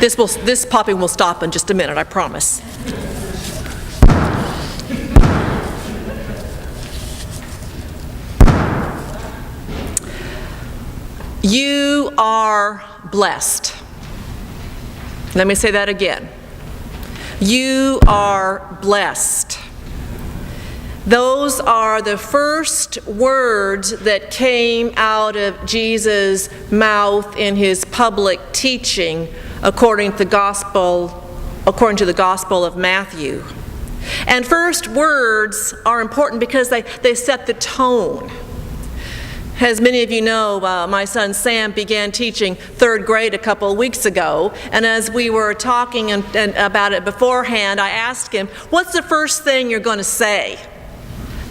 This popping will stop in just a minute, I promise. You are blessed. Let me say that again. You are blessed. Those are the first words that came out of Jesus' mouth in his public teaching according to the Gospel of Matthew. And first words are important because they set the tone. As many of you know, my son Sam began teaching third grade a couple of weeks ago, and as we were talking about it beforehand, I asked him, "What's the first thing you're going to say?"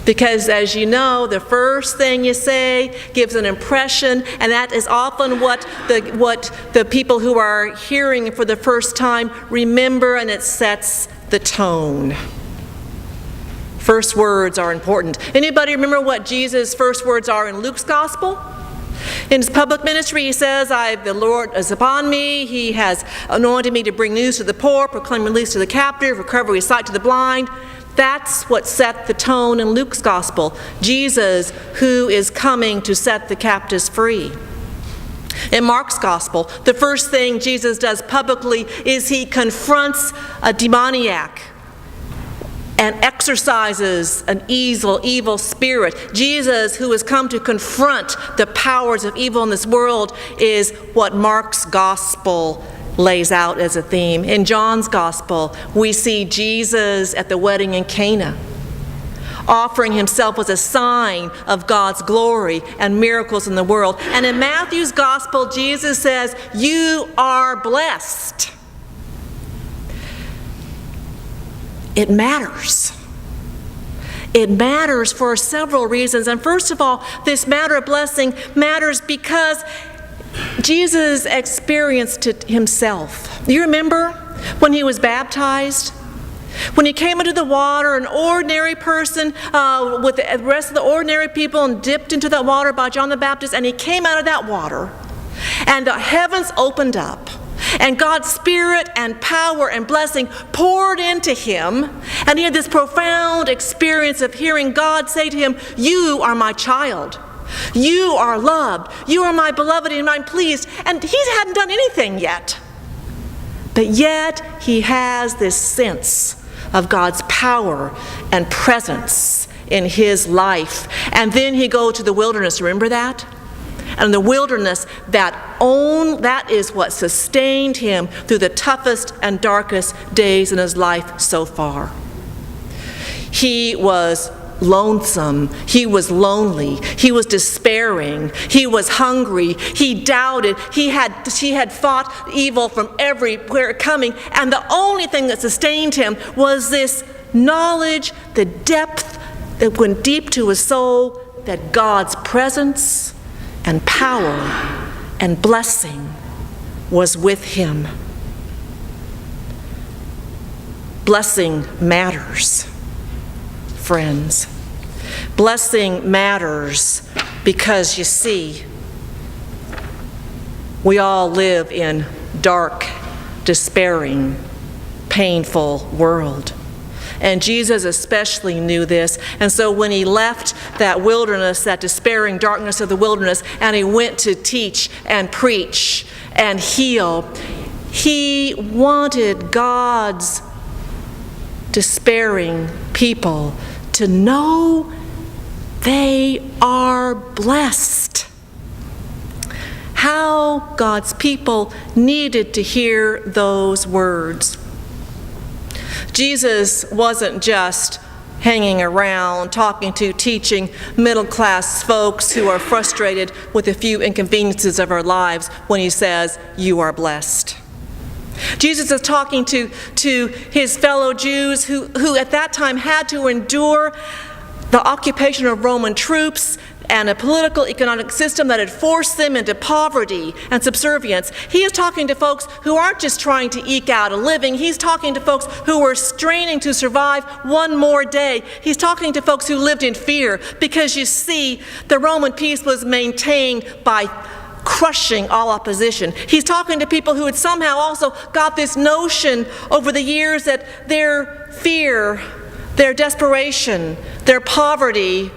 Because as you know, the first thing you say gives an impression, and that is often what the people who are hearing for the first time remember, and it sets the tone. First words are important. Anybody remember what Jesus' first words are in Luke's gospel? In his public ministry, he says, "The Lord is upon me. He has anointed me to bring news to the poor, proclaim release to the captive, recovery of sight to the blind." That's what set the tone in Luke's gospel. Jesus, who is coming to set the captives free. In Mark's gospel, the first thing Jesus does publicly is he confronts a demoniac and exorcises an evil spirit. Jesus, who has come to confront the powers of evil in this world, is what Mark's gospel lays out as a theme. In John's gospel, we see Jesus at the wedding in Cana, offering himself as a sign of God's glory and miracles in the world. And in Matthew's gospel, Jesus says, "You are blessed." It matters. It matters for several reasons. And first of all, this matter of blessing matters because Jesus experienced it himself. You remember when he was baptized? When he came into the water, an ordinary person with the rest of the ordinary people, and dipped into that water by John the Baptist, and he came out of that water, and the heavens opened up. And God's Spirit and power and blessing poured into him. And he had this profound experience of hearing God say to him, "You are my child. You are loved. You are my beloved and I'm pleased." And he hadn't done anything yet. But yet he has this sense of God's power and presence in his life. And then he goes to the wilderness. Remember that? And the wilderness, that is what sustained him through the toughest and darkest days in his life so far. He was lonesome. He was lonely. He was despairing. He was hungry. He doubted. He had fought evil from everywhere coming. And the only thing that sustained him was this knowledge, the depth that went deep to his soul, that God's presence and power and blessing was with him. Blessing matters, friends. Blessing matters because, you see, we all live in dark, despairing, painful world. And Jesus especially knew this. And so when he left that wilderness, that despairing darkness of the wilderness, and he went to teach and preach and heal, he wanted God's despairing people to know they are blessed. How God's people needed to hear those words. Jesus wasn't just hanging around, talking to, teaching middle-class folks who are frustrated with a few inconveniences of our lives when he says, "You are blessed." Jesus is talking to his fellow Jews who at that time had to endure the occupation of Roman troops and a political economic system that had forced them into poverty and subservience. He is talking to folks who aren't just trying to eke out a living. He's talking to folks who were straining to survive one more day. He's talking to folks who lived in fear because, you see, the Roman peace was maintained by crushing all opposition. He's talking to people who had somehow also got this notion over the years that their fear, their desperation, their poverty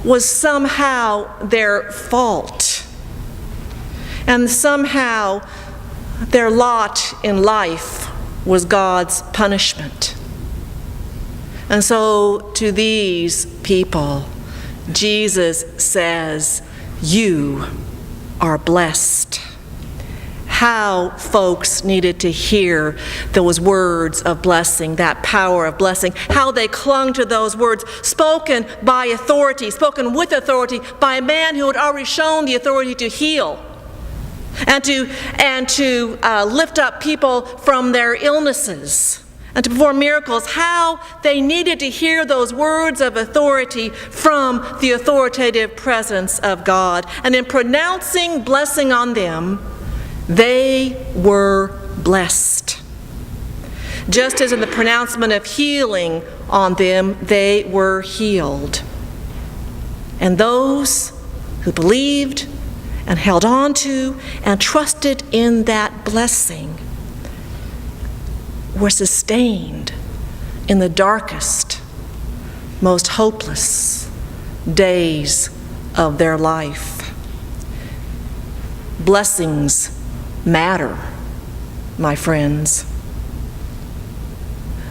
was somehow their fault. And somehow their lot in life was God's punishment. And so to these people, Jesus says, you are blessed. How folks needed to hear those words of blessing, that power of blessing, how they clung to those words spoken by authority, spoken with authority by a man who had already shown the authority to heal and to lift up people from their illnesses and to perform miracles, how they needed to hear those words of authority from the authoritative presence of God. And in pronouncing blessing on them, they were blessed. Just as in the pronouncement of healing on them, they were healed. And those who believed and held on to and trusted in that blessing were sustained in the darkest, most hopeless days of their life. Blessings matter, my friends.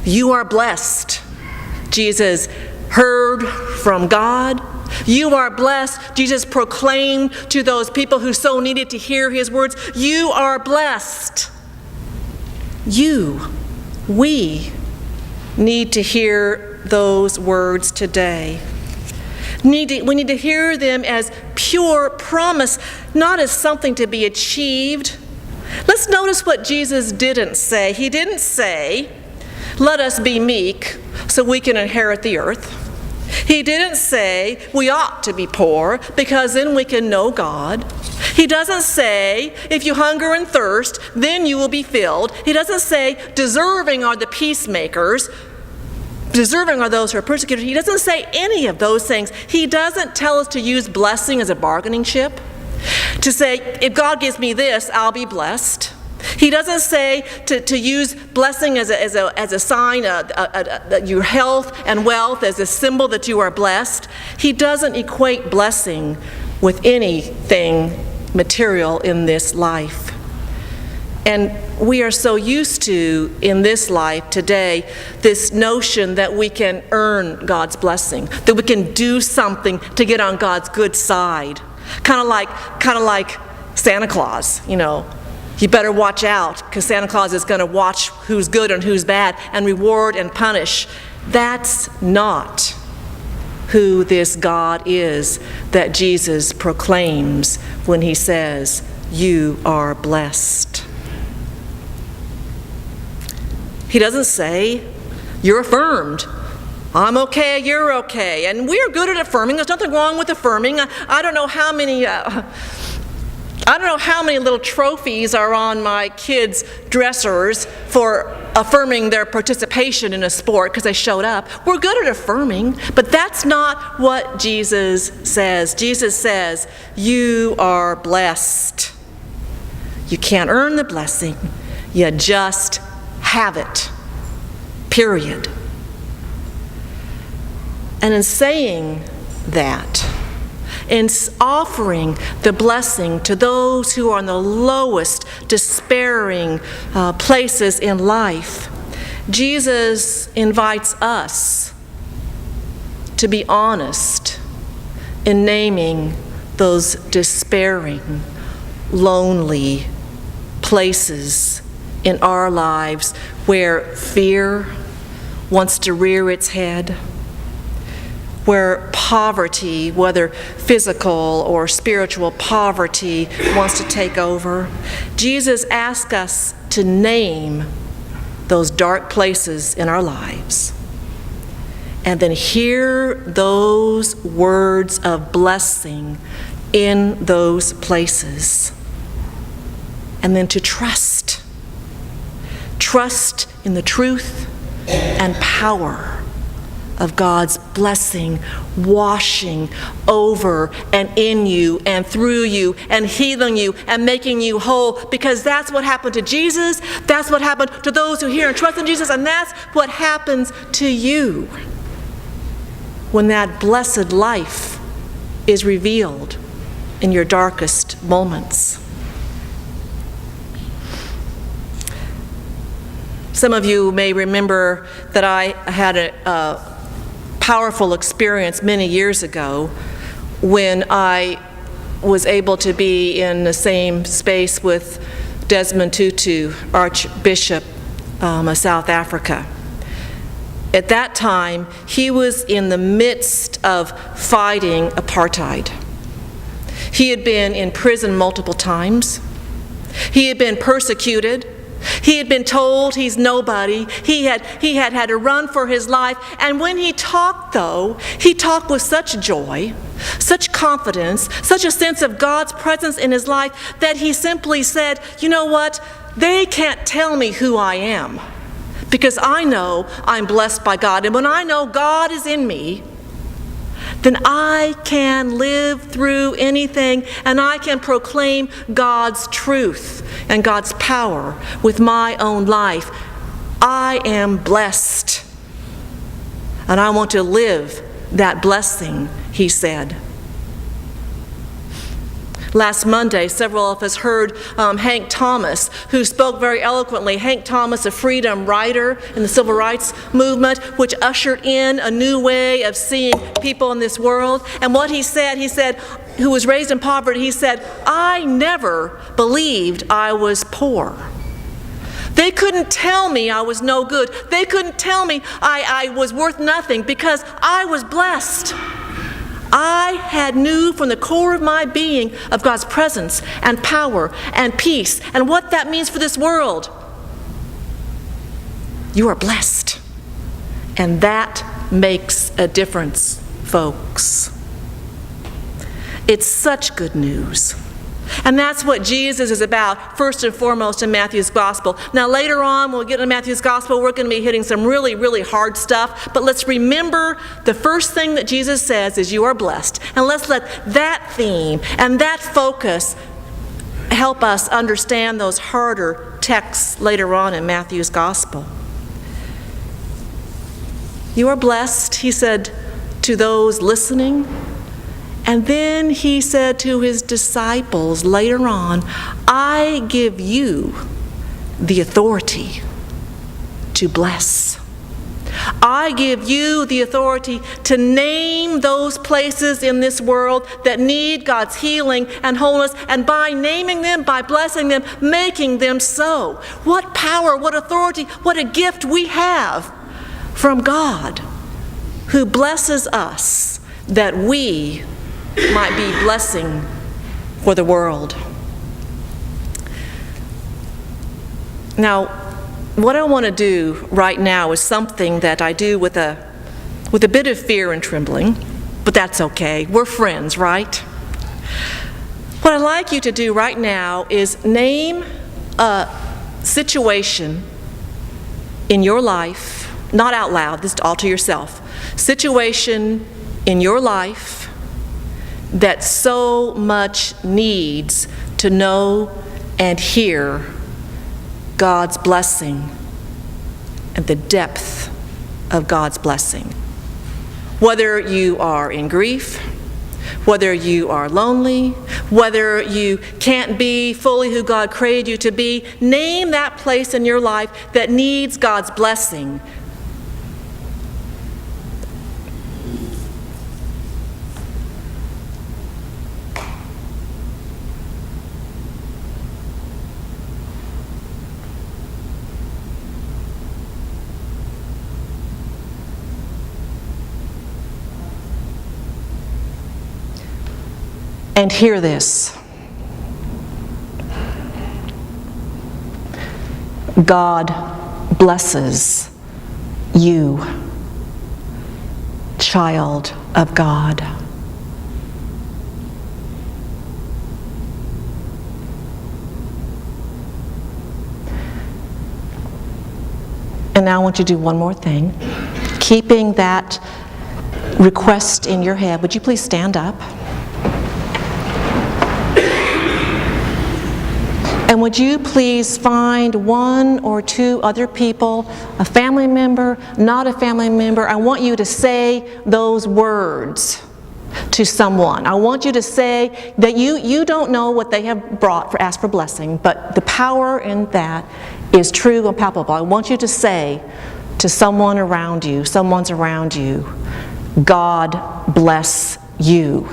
You are blessed. Jesus heard from God. You are blessed. Jesus proclaimed to those people who so needed to hear his words, you are blessed. We need to hear those words today. We need to hear them as pure promise, not as something to be achieved. Let's notice what Jesus didn't say. He didn't say, let us be meek so we can inherit the earth. He didn't say we ought to be poor because then we can know God. He doesn't say if you hunger and thirst, then you will be filled. He doesn't say deserving are the peacemakers, deserving are those who are persecuted. He doesn't say any of those things. He doesn't tell us to use blessing as a bargaining chip, to say if God gives me this, I'll be blessed. He doesn't say to use blessing as a sign of your health and wealth, as a symbol that you are blessed. He doesn't equate blessing with anything material in this life. And we are so used to, in this life today, this notion that we can earn God's blessing, that we can do something to get on God's good side. Kind of like Santa Claus, you know. You better watch out because Santa Claus is going to watch who's good and who's bad and reward and punish. That's not who this God is that Jesus proclaims when he says, you are blessed. He doesn't say, you're affirmed. I'm okay, you're okay. And we're good at affirming. There's nothing wrong with affirming. I don't know how many little trophies are on my kids' dressers for affirming their participation in a sport because they showed up. We're good at affirming, but that's not what Jesus says. Jesus says, you are blessed. You can't earn the blessing. You just have it. Period. And in saying that, in offering the blessing to those who are in the lowest, despairing places in life, Jesus invites us to be honest in naming those despairing, lonely places in our lives where fear wants to rear its head, where poverty, whether physical or spiritual poverty, wants to take over. Jesus asks us to name those dark places in our lives and then hear those words of blessing in those places. And then to trust in the truth and power of God's blessing washing over and in you and through you and healing you and making you whole, because that's what happened to Jesus, that's what happened to those who hear and trust in Jesus, and that's what happens to you when that blessed life is revealed in your darkest moments. Some of you may remember that I had a powerful experience many years ago when I was able to be in the same space with Desmond Tutu, Archbishop of South Africa. At that time, he was in the midst of fighting apartheid. He had been in prison multiple times. He had been persecuted. He had been told he's nobody. He had had to run for his life. And when he talked, though, he talked with such joy, such confidence, such a sense of God's presence in his life that he simply said, you know what? They can't tell me who I am, because I know I'm blessed by God. And when I know God is in me, then I can live through anything, and I can proclaim God's truth and God's power with my own life. I am blessed, and I want to live that blessing, he said. Last Monday, several of us heard Hank Thomas, who spoke very eloquently. Hank Thomas, a freedom writer in the civil rights movement, which ushered in a new way of seeing people in this world. And what he said, who was raised in poverty, he said, I never believed I was poor. They couldn't tell me I was no good. They couldn't tell me I was worth nothing, because I was blessed. I had knew from the core of my being of God's presence and power and peace and what that means for this world. You are blessed. And that makes a difference, folks. It's such good news. And that's what Jesus is about, first and foremost, in Matthew's Gospel. Now, later on, when we get into Matthew's Gospel, we're going to be hitting some really, really hard stuff. But let's remember the first thing that Jesus says is, you are blessed. And let's let that theme and that focus help us understand those harder texts later on in Matthew's Gospel. You are blessed, he said to those listening. And then he said to his disciples later on, I give you the authority to bless. I give you the authority to name those places in this world that need God's healing and wholeness, and by naming them, by blessing them, making them so. What power, what authority, what a gift we have from God, who blesses us that we might be blessing for the world. Now, what I want to do right now is something that I do with a bit of fear and trembling, but that's okay. We're friends, right? What I'd like you to do right now is name a situation in your life, not out loud, this is all to yourself, situation in your life that so much needs to know and hear God's blessing and the depth of God's blessing. Whether you are in grief, whether you are lonely, whether you can't be fully who God created you to be, name that place in your life that needs God's blessing. And hear this. God blesses you, child of God. And now I want you to do one more thing. keeping that request in your head, would you please stand up? And would you please find one or two other people, a family member, not a family member. I want you to say those words to someone. I want you to say that you don't know what they have asked for blessing, but the power in that is true and palpable. I want you to say to someone's around you, God bless you.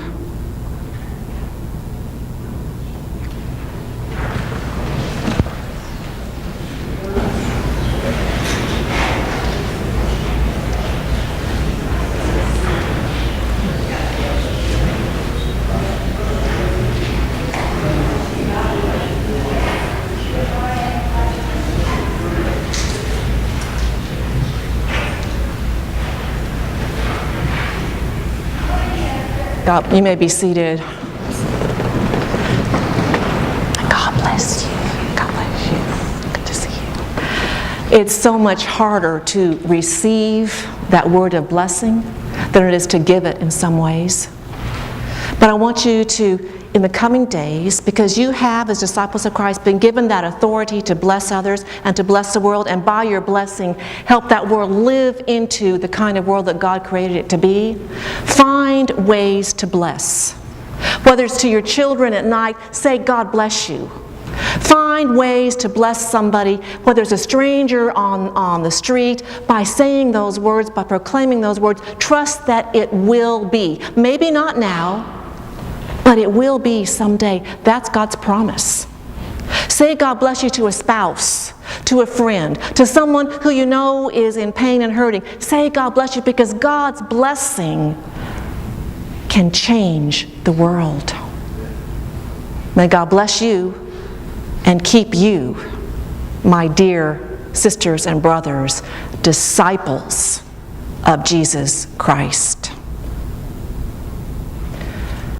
God, you may be seated. God bless you. God bless you. Good to see you. It's so much harder to receive that word of blessing than it is to give it in some ways. But I want you to, in the coming days, because you have, as disciples of Christ, been given that authority to bless others and to bless the world, and by your blessing, help that world live into the kind of world that God created it to be. Find ways to bless. Whether it's to your children at night, say, God bless you. Find ways to bless somebody, whether it's a stranger on the street, by saying those words, by proclaiming those words. Trust that it will be. Maybe not now, but it will be someday. That's God's promise. Say God bless you to a spouse, to a friend, to someone who you know is in pain and hurting. Say God bless you, because God's blessing can change the world. May God bless you and keep you, my dear sisters and brothers, disciples of Jesus Christ.